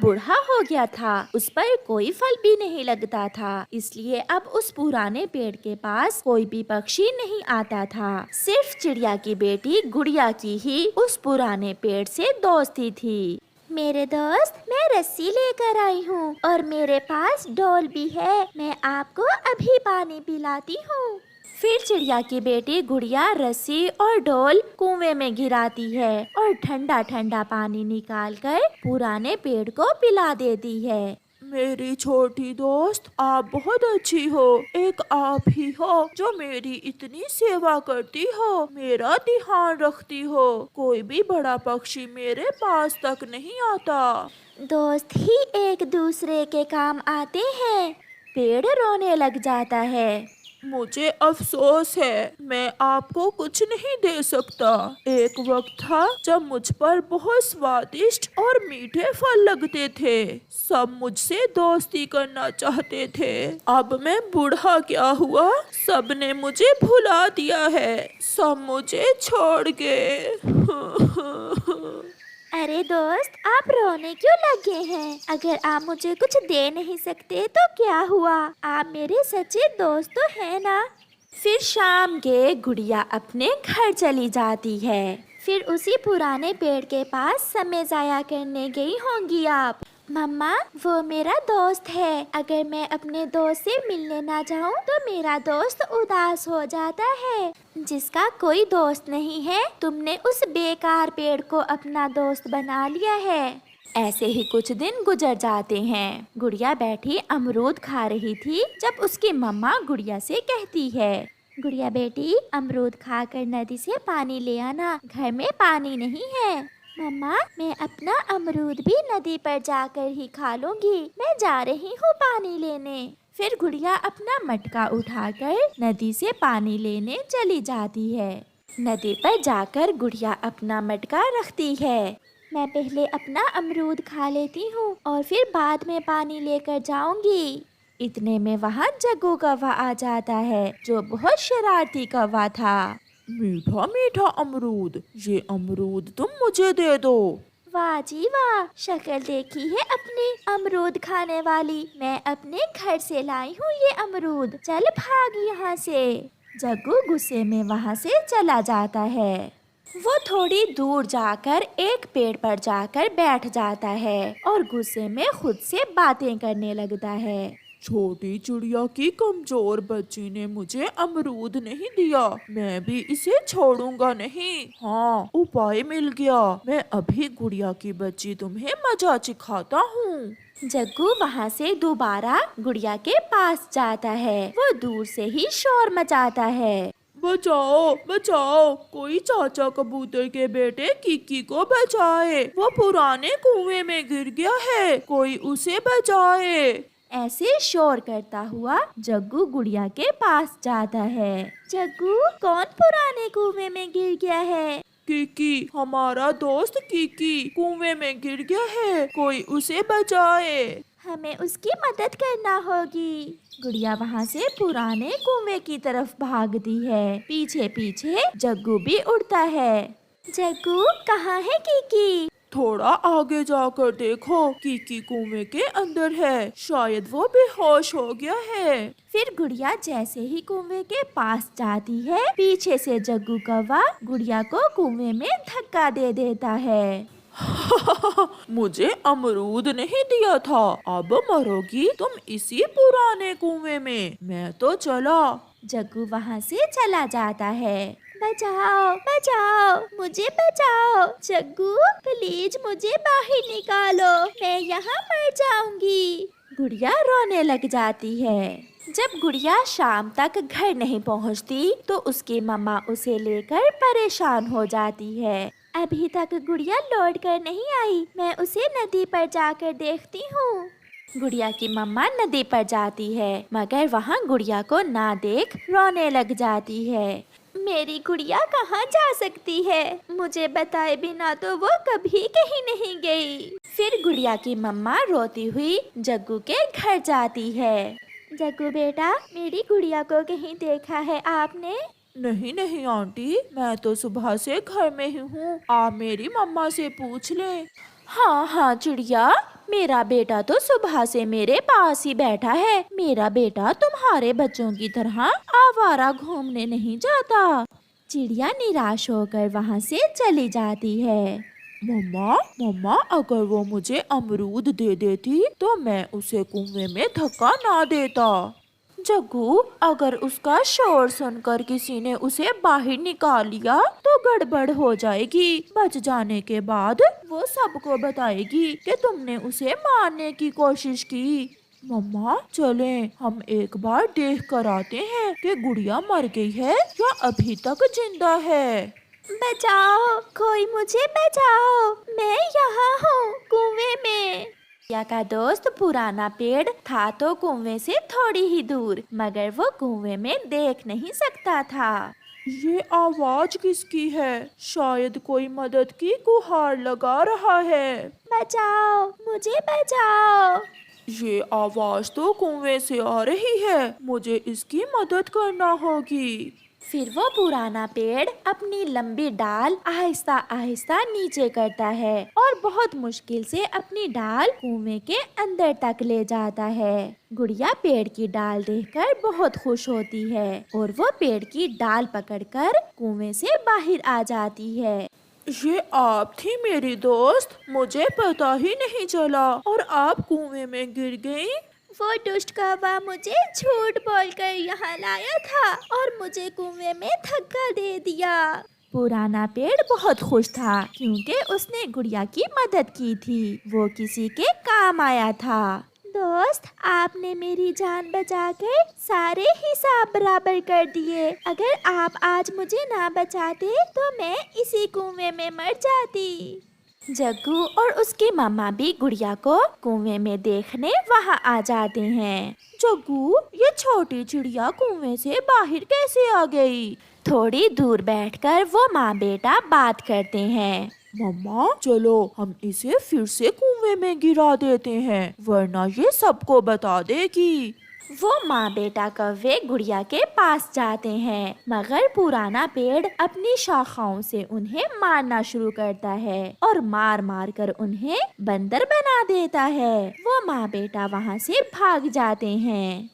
बूढ़ा हो गया था, उस पर कोई फल भी नहीं लगता था, इसलिए अब उस पुराने पेड़ के पास कोई भी पक्षी नहीं आता था। सिर्फ चिड़िया की बेटी गुड़िया की ही उस पुराने पेड़ से दोस्ती थी। मेरे दोस्त, मैं रस्सी लेकर आई हूँ और मेरे पास डोल भी है, मैं आपको अभी पानी पिलाती हूँ। फिर चिड़िया की बेटी गुड़िया रस्सी और डोल कुएं में गिराती है और ठंडा ठंडा पानी निकालकर पुराने पेड़ को पिला देती है। मेरी छोटी दोस्त, आप बहुत अच्छी हो। एक आप ही हो जो मेरी इतनी सेवा करती हो, मेरा ध्यान रखती हो। कोई भी बड़ा पक्षी मेरे पास तक नहीं आता। दोस्त ही एक दूसरे के काम आते हैं। पेड़ रोने लग जाता है। मुझे अफसोस है, मैं आपको कुछ नहीं दे सकता। एक वक्त था जब मुझ पर बहुत स्वादिष्ट और मीठे फल लगते थे। सब मुझसे दोस्ती करना चाहते थे। अब मैं बूढ़ा क्या हुआ, सबने मुझे भुला दिया है, सब मुझे छोड़ गए। अरे दोस्त, आप रोने क्यों लगे हैं? अगर आप मुझे कुछ दे नहीं सकते तो क्या हुआ, आप मेरे सच्चे दोस्त तो हैं ना। फिर शाम के गुड़िया अपने घर चली जाती है। फिर उसी पुराने पेड़ के पास समय जाया करने गई होंगी आप। मम्मा, वो मेरा दोस्त है, अगर मैं अपने दोस्त से मिलने ना जाऊं तो मेरा दोस्त उदास हो जाता है। जिसका कोई दोस्त नहीं है, तुमने उस बेकार पेड़ को अपना दोस्त बना लिया है। ऐसे ही कुछ दिन गुजर जाते हैं। गुड़िया बैठी अमरूद खा रही थी जब उसकी मम्मा गुड़िया से कहती है, गुड़िया बेटी, अमरूद खाकर नदी से पानी ले आना, घर में पानी नहीं है। मम्मा, मैं अपना अमरूद भी नदी पर जाकर ही खा लूंगी, मैं जा रही हूँ पानी लेने। फिर गुड़िया अपना मटका उठाकर नदी से पानी लेने चली जाती है। नदी पर जाकर गुड़िया अपना मटका रखती है। मैं पहले अपना अमरूद खा लेती हूँ और फिर बाद में पानी लेकर जाऊंगी। इतने में वहाँ जग्गू कौवा आ जाता है, जो बहुत शरारती कौवा था। मीठा मीठा अमरूद, ये अमरूद तुम मुझे दे दो। वाह जी वाह, शक्ल देखी है अपनी अमरूद खाने वाली। मैं अपने घर से लाई हूँ ये अमरूद, चल भाग यहाँ से। जग्गू गुस्से में वहाँ से चला जाता है। वो थोड़ी दूर जाकर एक पेड़ पर जाकर बैठ जाता है और गुस्से में खुद से बातें करने लगता है। छोटी चिड़िया की कमजोर बच्ची ने मुझे अमरूद नहीं दिया, मैं भी इसे छोड़ूंगा नहीं। हाँ, उपाय मिल गया, मैं अभी गुड़िया की बच्ची तुम्हें मजा सिखाता हूँ। जग्गू वहाँ से दोबारा गुड़िया के पास जाता है। वो दूर से ही शोर मचाता है, बचाओ बचाओ, कोई चाचा कबूतर के बेटे किकी को बचाए, वो पुराने कुएं में गिर गया है, कोई उसे बचाए। ऐसे शोर करता हुआ जग्गू गुड़िया के पास जाता है। जग्गू, कौन पुराने कुएं में गिर गया है? किकी, हमारा दोस्त किकी कुएं में गिर गया है, कोई उसे बचाए। हमें उसकी मदद करना होगी। गुड़िया वहाँ से पुराने कुएं की तरफ भागती है। पीछे पीछे जग्गू भी उड़ता है। जग्गू, कहाँ है किकी? थोड़ा आगे जाकर देखो, किकी कुएं के अंदर है, शायद वो बेहोश हो गया है। फिर गुड़िया जैसे ही कुएं के पास जाती है, पीछे से जग्गू कौवा गुड़िया को कुएं में धक्का दे देता है। मुझे अमरूद नहीं दिया था, अब मरोगी तुम इसी पुराने कुएं में, मैं तो चला। जग्गू वहाँ से चला जाता है। बचाओ बचाओ, मुझे बचाओ, जग्गू प्लीज मुझे बाहर निकालो, मैं यहाँ मर जाऊंगी। गुड़िया रोने लग जाती है। जब गुड़िया शाम तक घर नहीं पहुँचती तो उसकी मम्मा उसे लेकर परेशान हो जाती है। अभी तक गुड़िया लौट कर नहीं आई, मैं उसे नदी पर जाकर देखती हूँ। गुड़िया की मम्मा नदी पर जाती है, मगर वहाँ गुड़िया को ना देख रोने लग जाती है। मेरी गुड़िया कहाँ जा सकती है, मुझे बताए बिना तो वो कभी कहीं नहीं गई। फिर गुड़िया की मम्मा रोती हुई जग्गू के घर जाती है। जग्गू बेटा, मेरी गुड़िया को कहीं देखा है आपने? नहीं नहीं आंटी, मैं तो सुबह से घर में ही हूँ, आप मेरी मम्मा से पूछ लें। हाँ हाँ चिड़िया, मेरा बेटा तो सुबह से मेरे पास ही बैठा है। मेरा बेटा तुम्हारे बच्चों की तरह आवारा घूमने नहीं जाता। चिड़िया निराश होकर वहाँ से चली जाती है। मम्मा मम्मा, अगर वो मुझे अमरूद दे देती तो मैं उसे कुएं में धक्का ना देता। जग्गू, अगर उसका शोर सुनकर किसी ने उसे बाहर निकाल लिया तो गड़बड़ हो जाएगी। बच जाने के बाद वो सबको बताएगी कि तुमने उसे मारने की कोशिश की। मम्मा चलें, हम एक बार देख कर आते हैं कि गुड़िया मर गई है या अभी तक जिंदा है। बचाओ, कोई मुझे बचाओ, मैं यहाँ हूँ कुएं में। चिड़िया का दोस्त पुराना पेड़ था तो कुएं से थोड़ी ही दूर, मगर वो कुएं में देख नहीं सकता था। ये आवाज किसकी है? शायद कोई मदद की गुहार लगा रहा है। बचाओ, मुझे बचाओ। ये आवाज तो कुएं से आ रही है, मुझे इसकी मदद करना होगी। फिर वो पुराना पेड़ अपनी लंबी डाल आहिस्ता आहिस्ता नीचे करता है और बहुत मुश्किल से अपनी डाल कुएं के अंदर तक ले जाता है। गुड़िया पेड़ की डाल देखकर बहुत खुश होती है और वो पेड़ की डाल पकड़कर कुएं से बाहर आ जाती है। ये आप थी मेरी दोस्त, मुझे पता ही नहीं चला और आप कुएं में गिर गई। वो दुष्ट कौवा मुझे झूठ बोलकर यहाँ लाया था और मुझे कुएं में धक्का दे दिया। पुराना पेड़ बहुत खुश था क्योंकि उसने गुड़िया की मदद की थी। वो किसी के काम आया था। दोस्त, आपने मेरी जान बचाकर सारे हिसाब बराबर कर दिए। अगर आप आज मुझे ना बचाते तो मैं इसी कुएं में मर जाती। जग्गू और उसकी मम्मा भी गुड़िया को कुएं में देखने वहाँ आ जाते हैं। जग्गू, ये छोटी चिड़िया कुएं से बाहर कैसे आ गई? थोड़ी दूर बैठकर वो माँ बेटा बात करते हैं। मम्मा चलो हम इसे फिर से कुएं में गिरा देते हैं, वरना ये सबको बता देगी। वो माँ बेटा कौवे गुड़िया के पास जाते हैं, मगर पुराना पेड़ अपनी शाखाओं से उन्हें मारना शुरू करता है और मार मार कर उन्हें बंदर बना देता है। वो माँ बेटा वहाँ से भाग जाते हैं।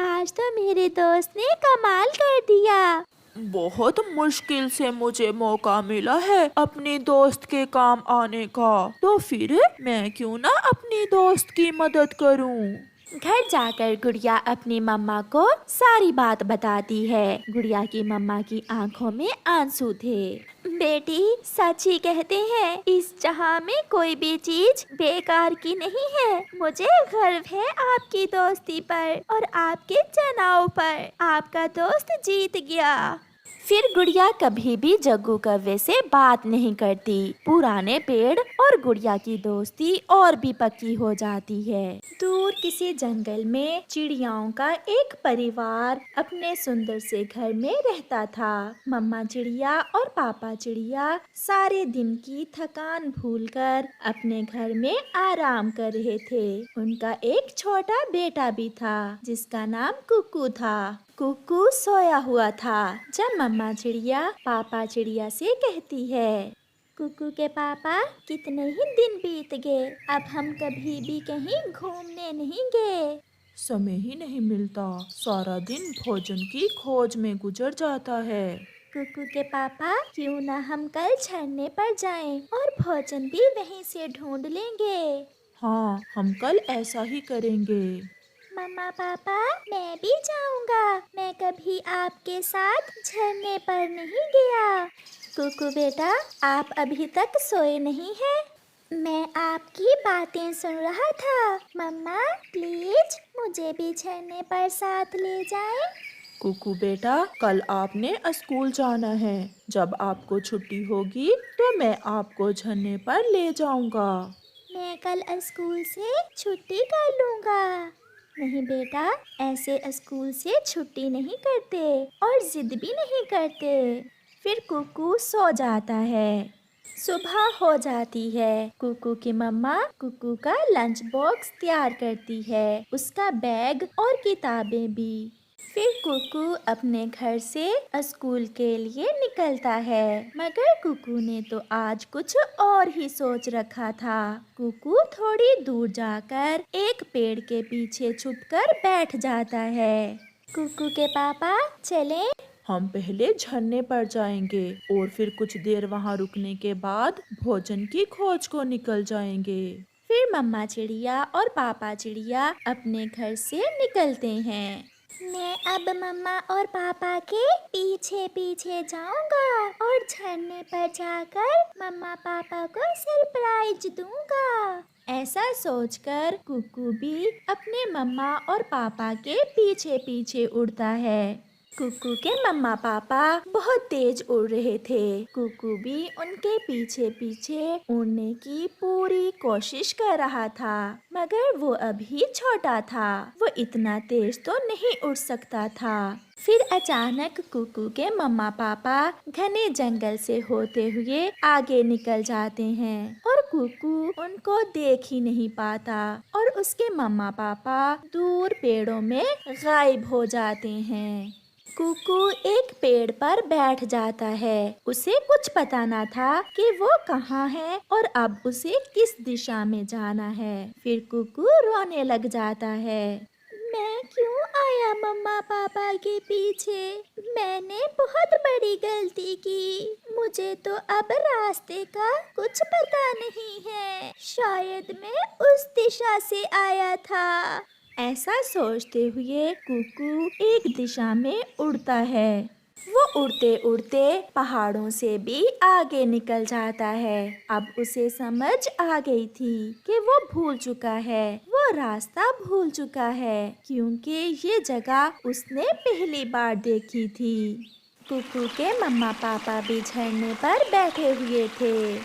आज तो मेरे दोस्त ने कमाल कर दिया। बहुत मुश्किल से मुझे मौका मिला है अपनी दोस्त के काम आने का, तो फिर मैं क्यों ना अपनी दोस्त की मदद करूं। घर जाकर गुड़िया अपनी मम्मा को सारी बात बताती है। गुड़िया की मम्मा की आंखों में आंसू थे। बेटी, सच ही कहते हैं, इस जहां में कोई भी चीज बेकार की नहीं है। मुझे गर्व है आपकी दोस्ती पर और आपके चुनाव पर। आपका दोस्त जीत गया। फिर गुड़िया कभी भी जग्गू कौवे से बात नहीं करती। पुराने पेड़ और गुड़िया की दोस्ती और भी पक्की हो जाती है। दूर किसी जंगल में चिड़ियाओं का एक परिवार अपने सुंदर से घर में रहता था। मम्मा चिड़िया और पापा चिड़िया सारे दिन की थकान भूलकर अपने घर में आराम कर रहे थे। उनका एक छोटा बेटा भी था जिसका नाम कुक्कू था। कुक्कू सोया हुआ था जब मम्मा चिड़िया पापा चिड़िया से कहती है, कुक्कू के पापा, कितने ही दिन बीत गए, अब हम कभी भी कहीं घूमने नहीं गए। समय ही नहीं मिलता, सारा दिन भोजन की खोज में गुजर जाता है। कुक्कू के पापा, क्यों ना हम कल झरने पर जाएं और भोजन भी वहीं से ढूंढ लेंगे। हाँ, हम कल ऐसा ही करेंगे। मम्मा पापा, मैं भी जाऊंगा। मैं कभी आपके साथ झरने पर नहीं गया। कुकू बेटा, आप अभी तक सोए नहीं हैं? मैं आपकी बातें सुन रहा था। मम्मा प्लीज मुझे भी झरने पर साथ ले जाएं। कुकू बेटा, कल आपने स्कूल जाना है। जब आपको छुट्टी होगी तो मैं आपको झरने पर ले जाऊंगा। मैं कल स्कूल से छुट्टी कर लूंगा। नहीं बेटा, ऐसे स्कूल से छुट्टी नहीं करते और जिद भी नहीं करते। फिर कुक्कू सो जाता है। सुबह हो जाती है। कुक्कू की मम्मा कुक्कू का लंच बॉक्स तैयार करती है, उसका बैग और किताबें भी। फिर कुकू अपने घर से स्कूल के लिए निकलता है, मगर कुकू ने तो आज कुछ और ही सोच रखा था। कुकू थोड़ी दूर जाकर एक पेड़ के पीछे छुपकर बैठ जाता है। कुकू के पापा चलें? हम पहले झरने पर जाएंगे और फिर कुछ देर वहाँ रुकने के बाद भोजन की खोज को निकल जाएंगे। फिर मम्मा चिड़िया और पापा चिड़िया अपने घर से निकलते हैं। मैं अब मम्मा और पापा के पीछे पीछे जाऊंगा और झरने पर जाकर मम्मा पापा को सरप्राइज दूंगा। ऐसा सोचकर कुकू भी अपने मम्मा और पापा के पीछे पीछे उड़ता है। कुकू के मम्मा पापा बहुत तेज उड़ रहे थे। कुकू भी उनके पीछे पीछे उड़ने की पूरी कोशिश कर रहा था, मगर वो अभी छोटा था, वो इतना तेज तो नहीं उड़ सकता था। फिर अचानक कुकू के मम्मा पापा घने जंगल से होते हुए आगे निकल जाते हैं और कुकू उनको देख ही नहीं पाता और उसके मम्मा पापा दूर पेड़ों में गायब हो जाते हैं। कुकू एक पेड़ पर बैठ जाता है। उसे कुछ पता ना था कि वो कहाँ है और अब उसे किस दिशा में जाना है। फिर कुकू रोने लग जाता है। मैं क्यों आया मम्मा पापा के पीछे? मैंने बहुत बड़ी गलती की। मुझे तो अब रास्ते का कुछ पता नहीं है। शायद मैं उस दिशा से आया था। ऐसा सोचते हुए कुकू एक दिशा में उड़ता है। वो उड़ते उड़ते पहाड़ों से भी आगे निकल जाता है। अब उसे समझ आ गई थी कि वो भूल चुका है, वो रास्ता भूल चुका है, क्योंकि ये जगह उसने पहली बार देखी थी। कुकू के मम्मा पापा भी झरने पर बैठे हुए थे।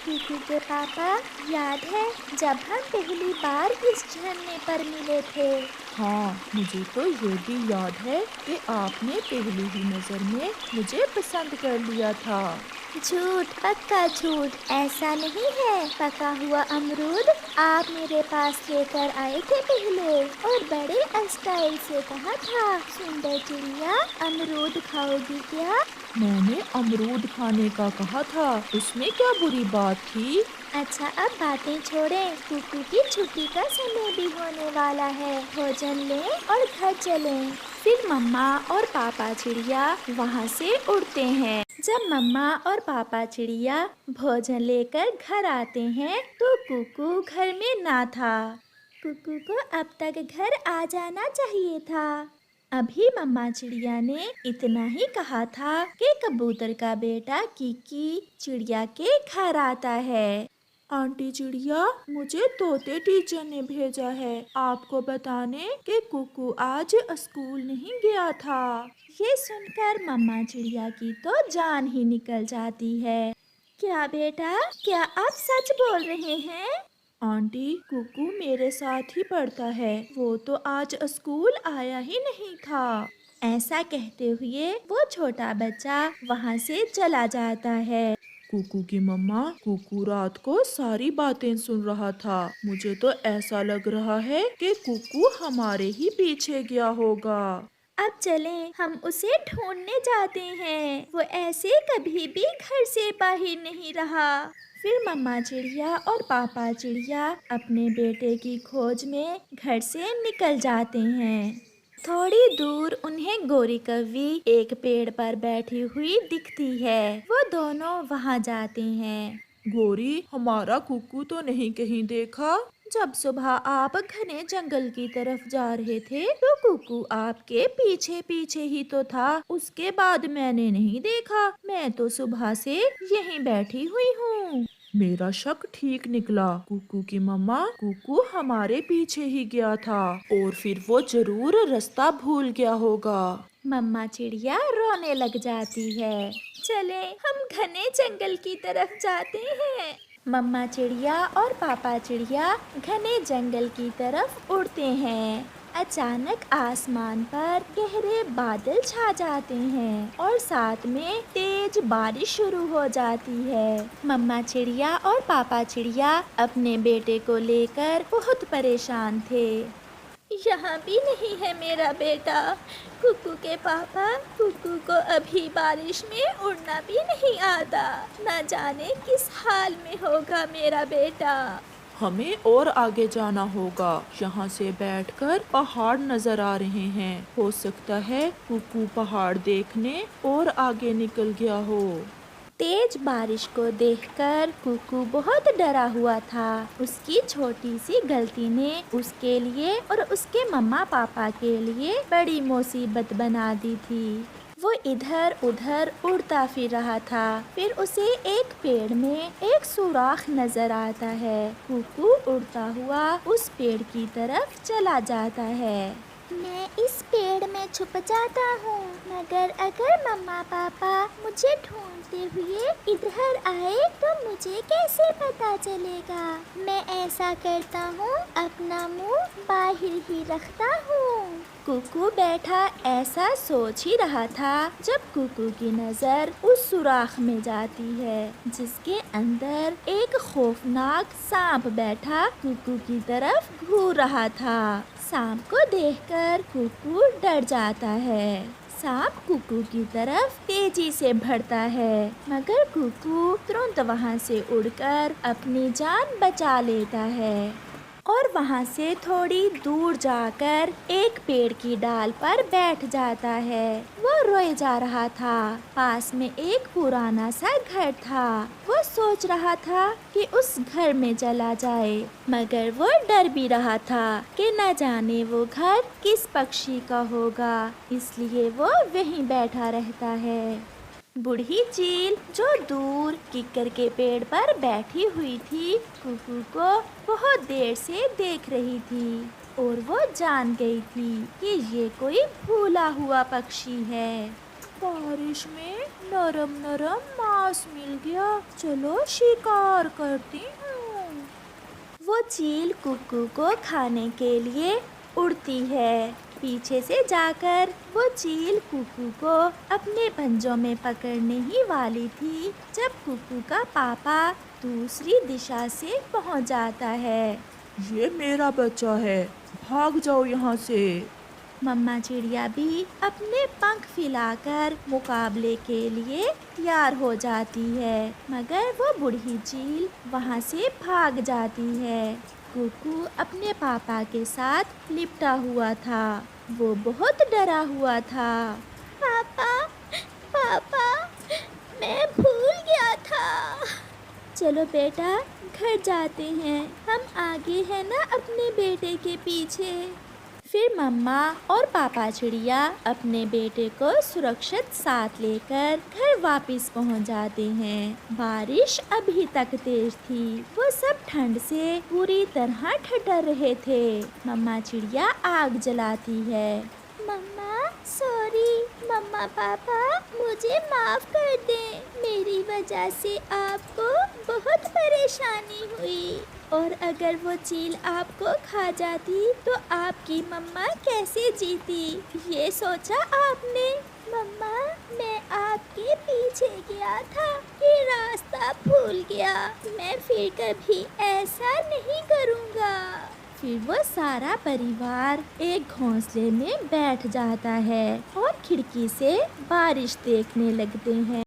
कुकू के पापा, याद है जब हम पहली बार इस झरने पर मिले थे? हाँ, मुझे तो ये भी याद है कि आपने पहली ही नजर में मुझे पसंद कर लिया था। झूठ, पक्का झूठ। ऐसा नहीं है। पका हुआ अमरूद आप मेरे पास लेकर आए थे पहले और बड़े स्टाइल से कहा था, सुंदर चिड़िया अमरूद खाओगी क्या? मैंने अमरूद खाने का कहा था, उसमें क्या बुरी बात थी? अच्छा, अब बातें छोड़ें। कुकू की छुट्टी का समय भी होने वाला है। भोजन लें और घर चलें। फिर मम्मा और पापा चिड़िया वहाँ से उड़ते हैं। जब मम्मा और पापा चिड़िया भोजन लेकर घर आते हैं तो कुकू घर में ना था। कुकू को अब तक घर आ जाना चाहिए था। अभी मम्मा चिड़िया ने इतना ही कहा था कि कबूतर का बेटा किकी चिड़िया के घर आता है। आंटी चिड़िया, मुझे तोते टीचर ने भेजा है आपको बताने कि कुकू आज स्कूल नहीं गया था। ये सुनकर मम्मा चिड़िया की तो जान ही निकल जाती है। क्या बेटा, क्या आप सच बोल रहे हैं? आंटी, कुकू मेरे साथ ही पढ़ता है, वो तो आज स्कूल आया ही नहीं था। ऐसा कहते हुए वो छोटा बच्चा वहाँ से चला जाता है। कुकू की मम्मा, कुकू रात को सारी बातें सुन रहा था। मुझे तो ऐसा लग रहा है कि कुकू हमारे ही पीछे गया होगा। अब चलें, हम उसे ढूंढने जाते हैं। वो ऐसे कभी भी घर से बाहर नहीं रहा। फिर मम्मा चिड़िया और पापा चिड़िया अपने बेटे की खोज में घर से निकल जाते हैं। थोड़ी दूर उन्हें गोरी कौवी एक पेड़ पर बैठी हुई दिखती है। वो दोनों वहाँ जाते हैं। गोरी, हमारा कुकू तो नहीं कहीं देखा। जब सुबह आप घने जंगल की तरफ जा रहे थे तो कुकू आपके पीछे पीछे ही तो था। उसके बाद मैंने नहीं देखा। मैं तो सुबह से यहीं बैठी हुई हूँ। मेरा शक ठीक निकला। कुकू की मम्मा, कुकू हमारे पीछे ही गया था और फिर वो जरूर रास्ता भूल गया होगा। मम्मा चिड़िया रोने लग जाती है। चले, हम घने जंगल की तरफ जाते हैं। मम्मा चिड़िया और पापा चिड़िया घने जंगल की तरफ उड़ते हैं। अचानक आसमान पर गहरे बादल छा जाते हैं और साथ में तेज बारिश शुरू हो जाती है। मम्मा चिड़िया और पापा चिड़िया अपने बेटे को लेकर बहुत परेशान थे। यहाँ भी नहीं है मेरा बेटा। कुकू के पापा, कुकू को अभी बारिश में उड़ना भी नहीं आता। न जाने किस हाल में होगा मेरा बेटा। हमें और आगे जाना होगा। यहाँ से बैठकर पहाड़ नजर आ रहे हैं। हो सकता है कुकू पहाड़ देखने और आगे निकल गया हो। तेज बारिश को देखकर कुकू बहुत डरा हुआ था। उसकी छोटी सी गलती ने उसके लिए और उसके मम्मा पापा के लिए बड़ी मुसीबत बना दी थी। वो इधर उधर उड़ता फिर रहा था। फिर उसे एक पेड़ में एक सुराख नजर आता है। कुकू उड़ता हुआ उस पेड़ की तरफ चला जाता है। मैं इस पेड़ में छुप जाता हूँ, मगर अगर मम्मा पापा मुझे ढूंढते हुए इधर आए तो मुझे कैसे पता चलेगा। मैं ऐसा करता हूँ, अपना मुंह बाहर ही रखता हूँ। कुकू बैठा ऐसा सोच ही रहा था जब कुकू की नजर उस सुराख में जाती है जिसके अंदर एक खौफनाक सांप बैठा कुकू की तरफ घूर रहा था। सांप को देखकर कुकू डर जाता है। सांप कुकू की तरफ तेजी से बढ़ता है, मगर कुकू तुरंत वहां से उड़कर अपनी जान बचा लेता है और वहां से थोड़ी दूर जाकर एक पेड़ की डाल पर बैठ जाता है। वो रोए जा रहा था। पास में एक पुराना सा घर था। वो सोच रहा था कि उस घर में चला जाए, मगर वो डर भी रहा था कि न जाने वो घर किस पक्षी का होगा, इसलिए वो वहीं बैठा रहता है। बूढ़ी चील जो दूर किक्कर के पेड़ पर बैठी हुई थी, कुकू को बहुत देर से देख रही थी और वो जान गई थी कि ये कोई भूला हुआ पक्षी है। बारिश में नरम नरम मांस मिल गया, चलो शिकार करती हूँ। वो चील कुकू को खाने के लिए उड़ती है। पीछे से जाकर वो चील कुकू को अपने पंजों में पकड़ने ही वाली थी जब कुकू का पापा दूसरी दिशा से पहुंच जाता है। ये मेरा बच्चा है, भाग जाओ यहाँ से। मम्मा चिड़िया भी अपने पंख फैलाकर मुकाबले के लिए तैयार हो जाती है, मगर वो बूढ़ी चील वहाँ से भाग जाती है। कुकू अपने पापा के साथ लिपटा हुआ था। वो बहुत डरा हुआ था। पापा, पापा, मैं भूल गया था। चलो बेटा, घर जाते हैं। हम आगे हैं ना अपने बेटे के पीछे। फिर मम्मा और पापा चिड़िया अपने बेटे को सुरक्षित साथ लेकर घर वापस पहुंच जाते हैं। बारिश अभी तक तेज थी। वो सब ठंड से पूरी तरह ठिठुर रहे थे। मम्मा चिड़िया आग जलाती है। मम्मा सॉरी, मम्मा पापा मुझे माफ कर दें। मेरी वजह से आपको बहुत परेशानी हुई, और अगर वो चील आपको खा जाती तो आपकी मम्मा कैसे जीती, ये सोचा आपने? मम्मा, मैं आपके पीछे गया था कि रास्ता भूल गया। मैं फिर कभी ऐसा नहीं करूँगा। फिर वो सारा परिवार एक घोंसले में बैठ जाता है और खिड़की से बारिश देखने लगते हैं।